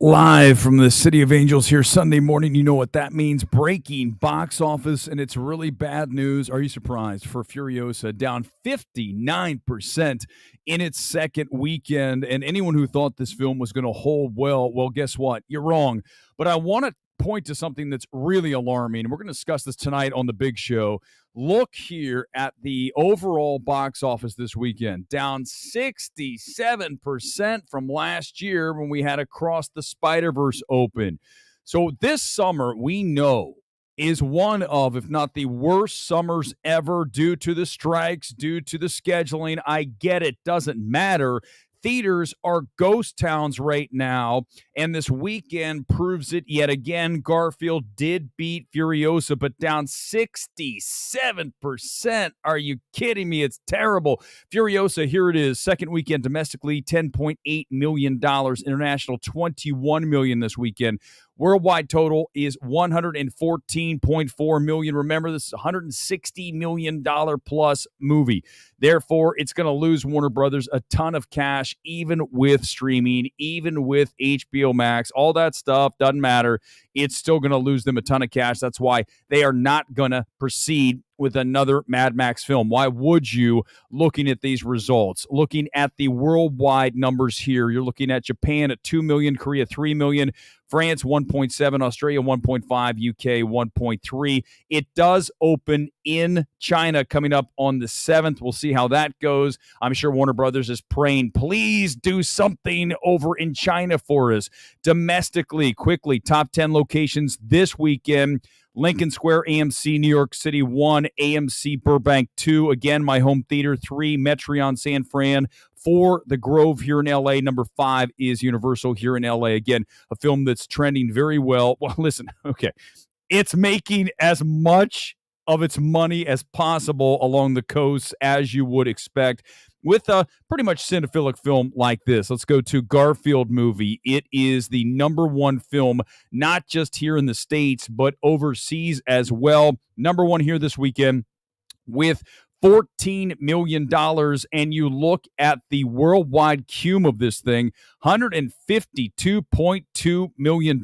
Live from the City of Angels here Sunday morning. You know what that means. Breaking box office, and it's really bad news. Are you surprised? For Furiosa, down 59% in its second weekend. And anyone who thought this film was going to hold well, guess what? You're wrong. But I want to point to something that's really alarming, and we're going to discuss this tonight on the big show. Look here at the overall box office this weekend, down 67% from last year when we had Across the Spider-Verse open. So this summer, we know, is one of, if not the worst summers ever, due to the strikes, due to the scheduling. I get it, doesn't matter. Theaters are ghost towns right now, and this weekend proves it yet again. Garfield did beat Furiosa, but down 67%. Are you kidding me? It's terrible. Furiosa, here it is, second weekend domestically, $10.8 million. International, $21 million this weekend. Worldwide total is $114.4 million. Remember, this is a $160 million plus movie. Therefore, it's going to lose Warner Brothers a ton of cash, even with streaming, even with HBO Max. All that stuff doesn't matter. It's still going to lose them a ton of cash. That's why they are not going to proceed with another Mad Max film. Why would you, looking at these results? Looking at the worldwide numbers here, you're looking at Japan at 2 million, Korea 3 million, France 1.7, Australia 1.5, UK 1.3. It does open in China coming up on the 7th. We'll see how that goes. I'm sure Warner Brothers is praying, please do something over in China for us. Domestically, quickly, top 10 locations this weekend. Lincoln Square, AMC, New York City, 1, AMC, Burbank, 2, again, my home theater, 3, Metreon, San Fran, 4, The Grove here in LA, number 5 is Universal here in LA. Again, a film that's trending very well. Well, listen, okay, it's making as much of its money as possible along the coast as you would expect with a pretty much cinephilic film like this. Let's go to Garfield movie. It is the number 1 film, not just here in the States, but overseas as well. Number 1 here this weekend with $14 million, and you look at the worldwide cume of this thing, $152.2 million.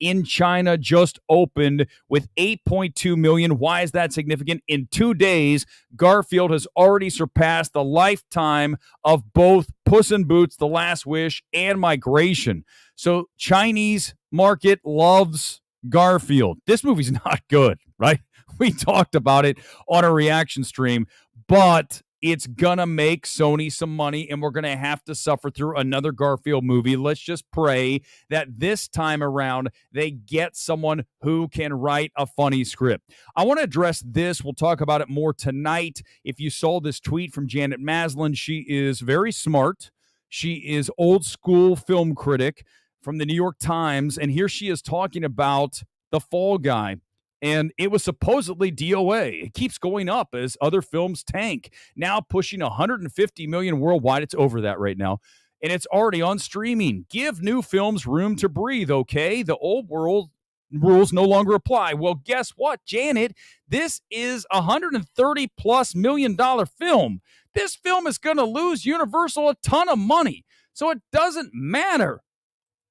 In China, just opened with $8.2 million. Why is that significant? In 2 days, Garfield has already surpassed the lifetime of both Puss in Boots, The Last Wish, and Migration. So Chinese market loves Garfield. This movie's not good, right? We talked about it on a reaction stream, but it's going to make Sony some money, and we're going to have to suffer through another Garfield movie. Let's just pray that this time around they get someone who can write a funny script. I want to address this. We'll talk about it more tonight. If you saw this tweet from Janet Maslin, she is very smart. She is old school film critic from the New York Times, and here she is talking about The Fall Guy. And it was supposedly DOA. It keeps going up as other films tank. Now pushing 150 million worldwide. It's over that right now. And it's already on streaming. Give new films room to breathe, okay? The old world rules no longer apply. Well, guess what, Janet? This is a $130+ million film. This film is going to lose Universal a ton of money. So it doesn't matter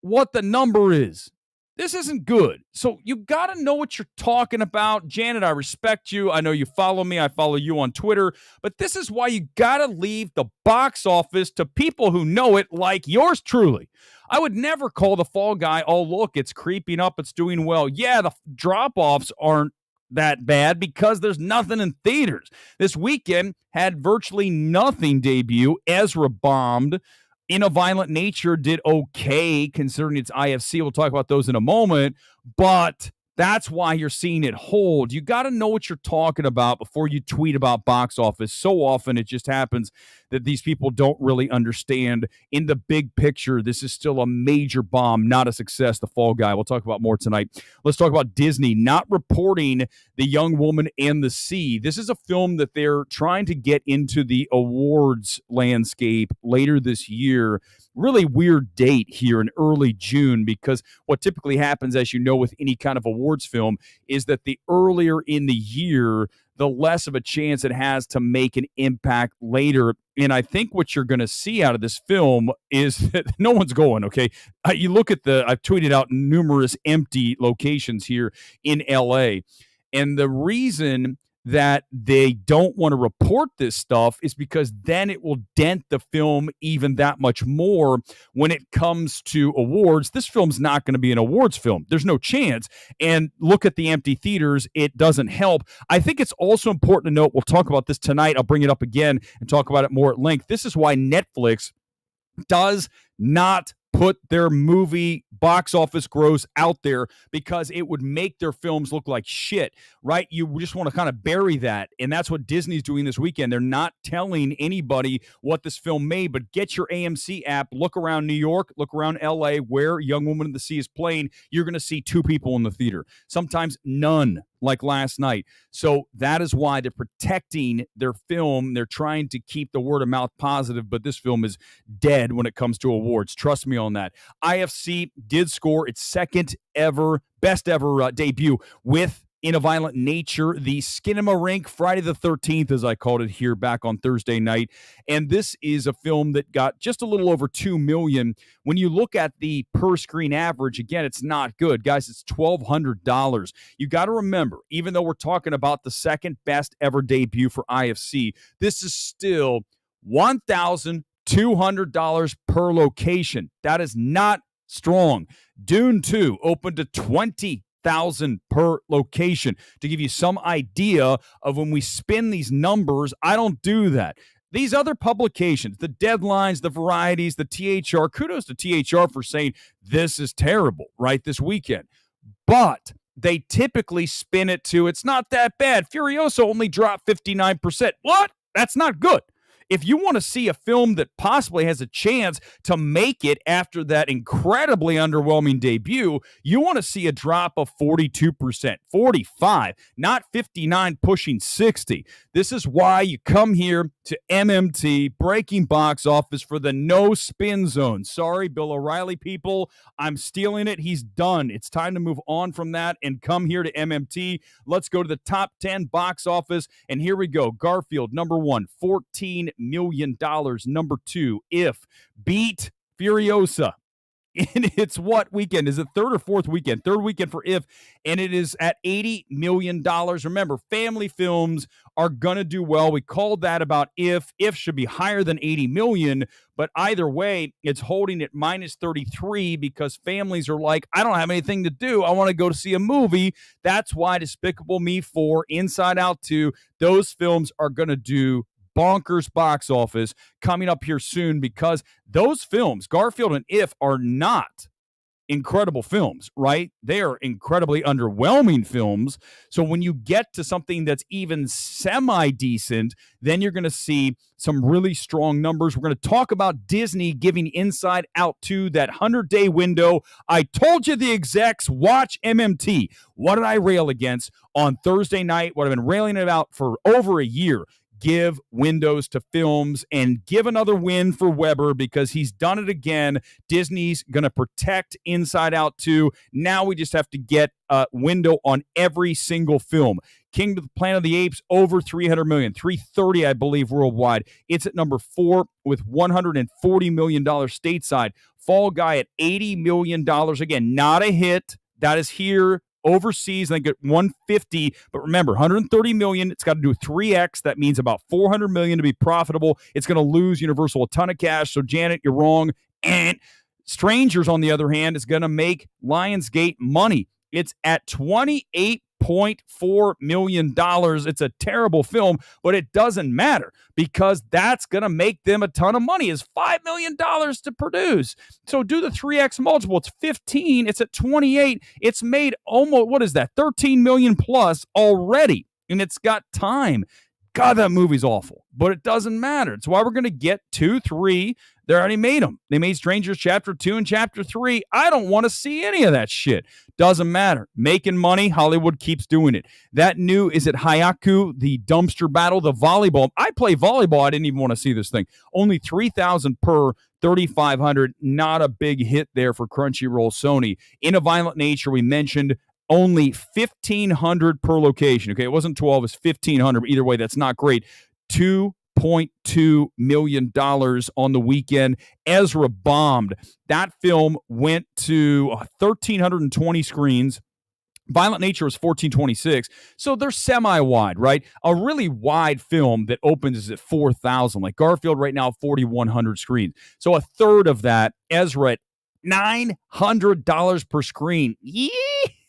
what the number is. This isn't good. So you got to know what you're talking about. Janet, I respect you. I know you follow me. I follow you on Twitter. But this is why you got to leave the box office to people who know it, like yours truly. I would never call The Fall Guy, oh, look, it's creeping up, it's doing well. Yeah, the drop-offs aren't that bad because there's nothing in theaters. This weekend had virtually nothing debut. Ezra bombed. In a Violent Nature did okay considering its IFC. We'll talk about those in a moment, but that's why you're seeing it hold. You got to know what you're talking about before you tweet about box office. So often it just happens that these people don't really understand in the big picture. This is still a major bomb, not a success, The Fall Guy. We'll talk about more tonight. Let's talk about Disney not reporting The Young Woman and the Sea. This is a film that they're trying to get into the awards landscape later this year. really weird date here in early June, because what typically happens, as you know, with any kind of awards film is that the earlier in the year, the less of a chance it has to make an impact later. And I think what you're going to see out of this film is that no one's going, okay? You look at I've tweeted out numerous empty locations here in LA. And the reason that they don't want to report this stuff is because then it will dent the film even that much more when it comes to awards. This film's not going to be an awards film. There's no chance. And look at the empty theaters. It doesn't help. I think it's also important to note, we'll talk about this tonight. I'll bring it up again and talk about it more at length. This is why Netflix does not put their movie box office gross out there, because it would make their films look like shit, right? You just want to kind of bury that. And that's what Disney's doing this weekend. They're not telling anybody what this film made, but get your AMC app, look around New York, look around LA, where Young Woman of the Sea is playing. You're going to see 2 people in the theater, sometimes none, like last night. So that is why they're protecting their film. They're trying to keep the word of mouth positive, but this film is dead when it comes to awards. Trust me on that. IFC did score its best ever debut with In a Violent Nature, the Skinamarink Friday the 13th, as I called it here back on Thursday night. And this is a film that got just a little over $2 million. When you look at the per screen average, again, it's not good. Guys, it's $1,200. You got to remember, even though we're talking about the second best ever debut for IFC, this is still $1,200 per location. That is not strong. Dune 2 opened to $20,000 per location. To give you some idea of when we spin these numbers, I don't do that. These other publications, the Deadlines, the Varieties, the THR, kudos to THR for saying this is terrible, right, this weekend. But they typically spin it to, it's not that bad. Furiosa only dropped 59%. What? That's not good. If you want to see a film that possibly has a chance to make it after that incredibly underwhelming debut, you want to see a drop of 42%, 45, not 59 pushing 60. This is why you come here to MMT, Breaking Box Office, for the no spin zone. Sorry, Bill O'Reilly people, I'm stealing it. He's done. It's time to move on from that and come here to MMT. Let's go to the top 10 box office, and here we go. Garfield, number 1, $14 million. Number 2, If, beat Furiosa in its what weekend? Is it third or fourth weekend? Third weekend for If, and it is at $80 million. Remember, family films are going to do well. We called that about If. If should be higher than 80 million, but either way, it's holding at minus 33 because families are like, I don't have anything to do. I want to go to see a movie. That's why Despicable Me 4, Inside Out 2, those films are going to do bonkers box office coming up here soon, because those films, Garfield and If, are not incredible films, right? They are incredibly underwhelming films. So when you get to something that's even semi-decent, then you're going to see some really strong numbers. We're going to talk about Disney giving Inside Out 2 that 100-day window. I told you the execs watch MMT. What did I rail against on Thursday night? What I've been railing about for over a year. Give windows to films, and give another win for Weber, because he's done it again. Disney's going to protect Inside Out 2. Now we just have to get a window on every single film. Kingdom of the Planet of the Apes, over 300 million, 330, I believe, worldwide. It's at number 4 with $140 million stateside. Fall Guy at $80 million. Again, not a hit. That is here. Overseas, they get 150, but remember, 130 million. It's got to do 3x. That means about 400 million to be profitable. It's going to lose Universal a ton of cash. So, Janet, you're wrong. And Strangers, on the other hand, is going to make Lionsgate money. It's at $28.4 million. It's a terrible film, but it doesn't matter, because that's going to make them a ton of money. It's $5 million to produce. So do the 3x multiple. It's 15. It's at 28. It's made almost, what is that, 13 million plus already, and it's got time. God, that movie's awful, but it doesn't matter. It's why we're going to get 2, 3 They already made them. They made Strangers Chapter 2 and Chapter 3. I don't want to see any of that shit. Doesn't matter. Making money, Hollywood keeps doing it. That new, is it Hayaku, the dumpster battle, the volleyball? I play volleyball. I didn't even want to see this thing. Only 3,000 per 3,500. Not a big hit there for Crunchyroll Sony. In a Violent Nature, we mentioned only 1,500 per location. Okay, it wasn't 12, it's 1,500. Either way, that's not great. $2.2 million on the weekend. Ezra bombed. That film went to 1,320 screens. Violent Nature was 1426, so they're semi-wide, right? A really wide film that opens is at 4,000. Like Garfield right now, 4,100 screens. So a third of that. Ezra at $900 per screen. Yeah,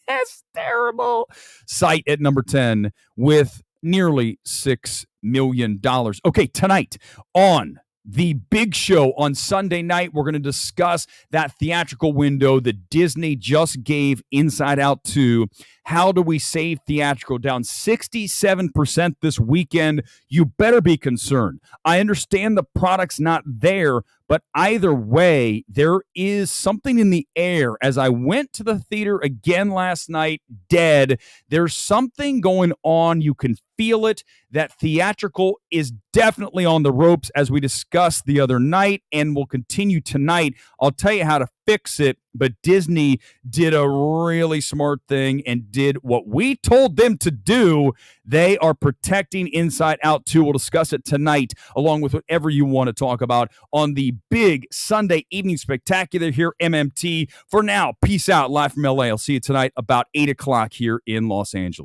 that's terrible. Sight at number 10 with nearly $6 million. Okay, tonight on the big show on Sunday night, we're going to discuss that theatrical window that Disney just gave Inside Out 2. How do we save theatrical? Down 67% this weekend. You better be concerned. I understand the product's not there, but either way, there is something in the air. As I went to the theater again last night, dead, there's something going on. You can feel it. That theatrical is definitely on the ropes, as we discussed the other night and will continue tonight. I'll tell you how to fix it, but Disney did a really smart thing and did what we told them to do. They are protecting Inside Out 2. We'll discuss it tonight, along with whatever you want to talk about on the big Sunday evening spectacular here, MMT. For now, peace out. Live from LA. I'll see you tonight about 8 o'clock here in Los Angeles.